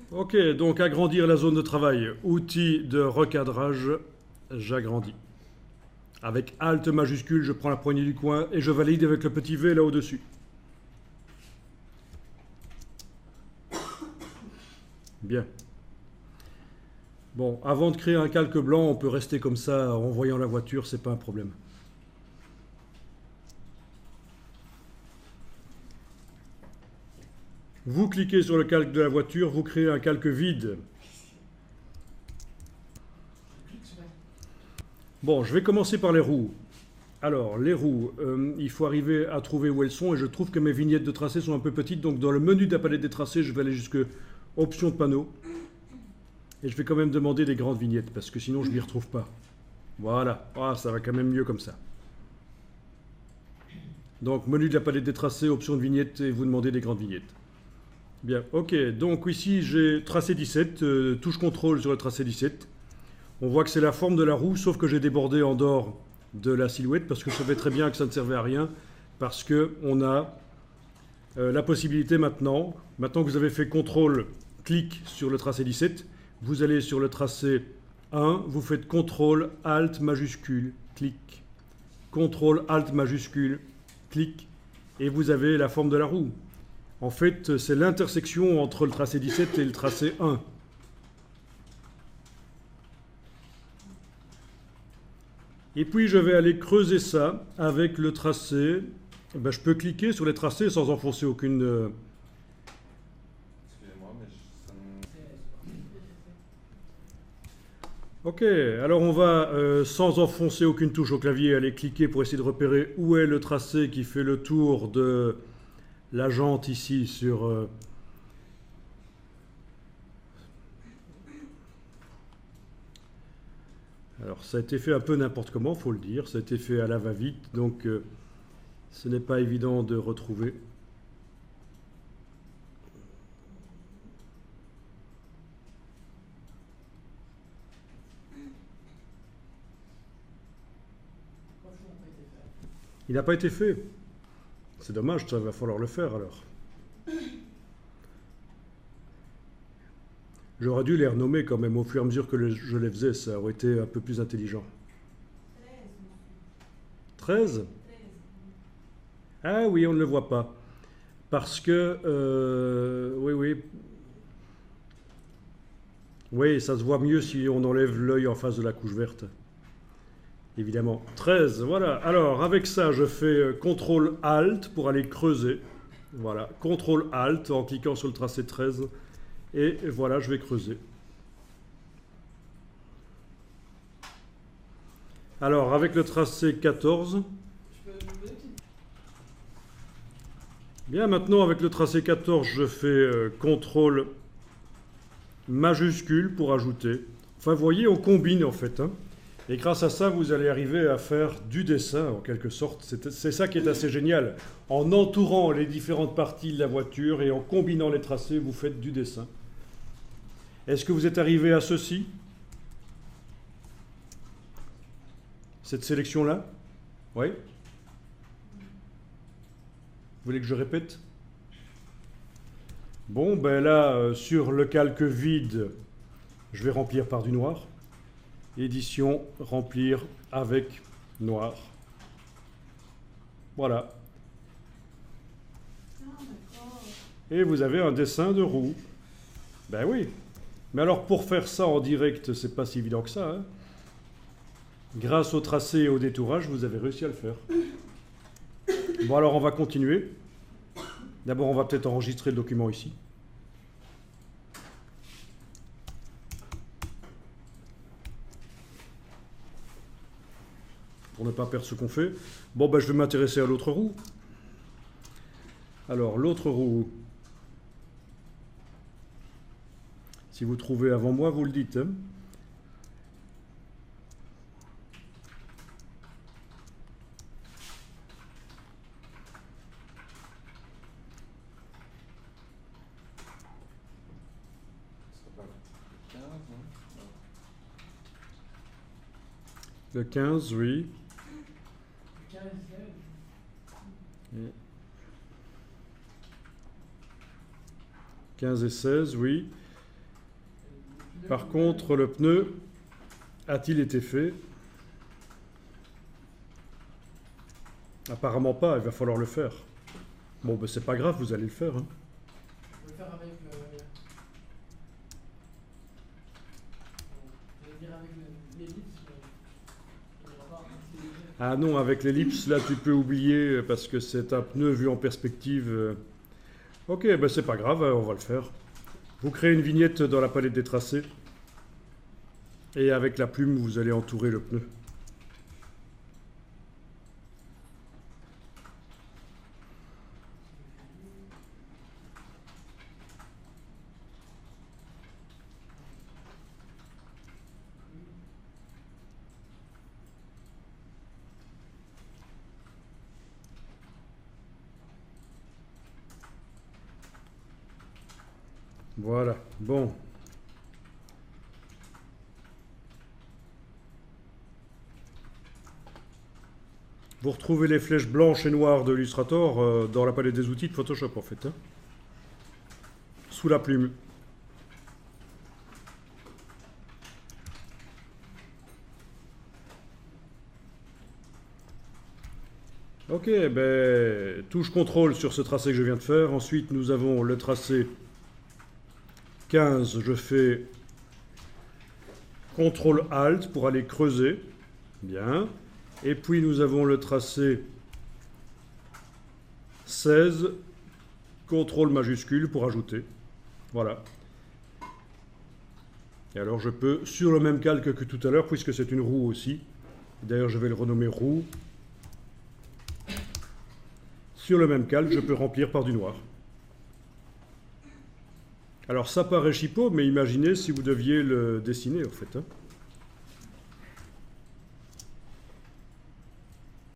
Ok, donc agrandir la zone de travail. Outil de recadrage, j'agrandis. Avec Alt majuscule, je prends la poignée du coin et je valide avec le petit V là au-dessus. Bien. Bon, avant de créer un calque blanc, on peut rester comme ça en voyant la voiture, c'est pas un problème. Vous cliquez sur le calque de la voiture, vous créez un calque vide. Bon, je vais commencer par les roues. Alors, les roues, il faut arriver à trouver où elles sont, et je trouve que mes vignettes de tracé sont un peu petites, donc dans le menu de la palette des tracés, je vais aller jusque options de panneau. Et je vais quand même demander des grandes vignettes, parce que sinon je ne m'y retrouve pas. Voilà, ah, ça va quand même mieux comme ça. Donc, menu de la palette des tracés, options de vignettes, et vous demandez des grandes vignettes. Bien, ok, donc ici j'ai tracé 17, touche contrôle sur le tracé 17. On voit que c'est la forme de la roue, sauf que j'ai débordé en dehors de la silhouette, parce que je savais très bien que ça ne servait à rien, parce qu'on a la possibilité maintenant que vous avez fait contrôle, clic sur le tracé 17, vous allez sur le tracé 1, vous faites contrôle, alt, majuscule, clic. Contrôle, alt, majuscule, clic, et vous avez la forme de la roue. En fait, c'est l'intersection entre le tracé 17 et le tracé 1. Et puis je vais aller creuser ça avec le tracé. Ben, je peux cliquer sur les tracés sans enfoncer aucune... Excusez-moi, mais Ok, alors on va, sans enfoncer aucune touche au clavier, aller cliquer pour essayer de repérer où est le tracé qui fait le tour de la jante ici sur... Alors ça a été fait un peu n'importe comment, faut le dire, ça a été fait à la va-vite, donc ce n'est pas évident de retrouver. Il n'a pas été fait. C'est dommage, ça va falloir le faire alors. J'aurais dû les renommer quand même au fur et à mesure que je les faisais, ça aurait été un peu plus intelligent. 13 ? Ah oui, on ne le voit pas. Parce que, oui, ça se voit mieux si on enlève l'œil en face de la couche verte. Évidemment. 13, voilà. Alors, avec ça, je fais CTRL-ALT pour aller creuser. Voilà, CTRL-ALT en cliquant sur le tracé 13. Et voilà, je vais creuser. Alors, avec le tracé 14... Bien, maintenant, avec le tracé 14, je fais CTRL majuscule pour ajouter. Enfin, vous voyez, on combine en fait. Hein. Et grâce à ça, vous allez arriver à faire du dessin, en quelque sorte. C'est ça qui est assez génial. En entourant les différentes parties de la voiture et en combinant les tracés, vous faites du dessin. Est-ce que vous êtes arrivé à ceci? Cette sélection-là? Oui? Vous voulez que je répète? Bon, ben là, sur le calque vide, je vais remplir par du noir. Édition, remplir avec noir. Voilà. Et vous avez un dessin de roue. Ben oui. Mais alors pour faire ça en direct, c'est pas si évident que ça. Hein. Grâce au tracé et au détourage, vous avez réussi à le faire. Bon alors on va continuer. D'abord on va peut-être enregistrer le document ici. Pour ne pas perdre ce qu'on fait. Bon ben je vais m'intéresser à l'autre roue. Alors l'autre roue. Si vous trouvez avant moi, vous le dites. Hein. Le 15, oui. 15 et 16, oui. Par contre, le pneu a-t-il été fait? Apparemment pas, il va falloir le faire. Bon, ben c'est pas grave, vous allez le faire. Hein. On peut le faire avec je vais dire avec l'ellipse. Ah non, avec l'ellipse, là tu peux oublier parce que c'est un pneu vu en perspective. Ok, ben c'est pas grave, on va le faire. Vous créez une vignette dans la palette des tracés. Et avec la plume, vous allez entourer le pneu. Voilà, bon. Vous retrouvez les flèches blanches et noires de Illustrator dans la palette des outils de Photoshop en fait. Hein. Sous la plume. Ok, ben, touche contrôle sur ce tracé que je viens de faire. Ensuite, nous avons le tracé 15. Je fais CTRL ALT pour aller creuser. Bien. Et puis, nous avons le tracé 16. CTRL majuscule pour ajouter. Voilà. Et alors, je peux, sur le même calque que tout à l'heure, puisque c'est une roue aussi. D'ailleurs, je vais le renommer roue. Sur le même calque, je peux remplir par du noir. Alors ça paraît chipot, mais imaginez si vous deviez le dessiner en fait. Hein.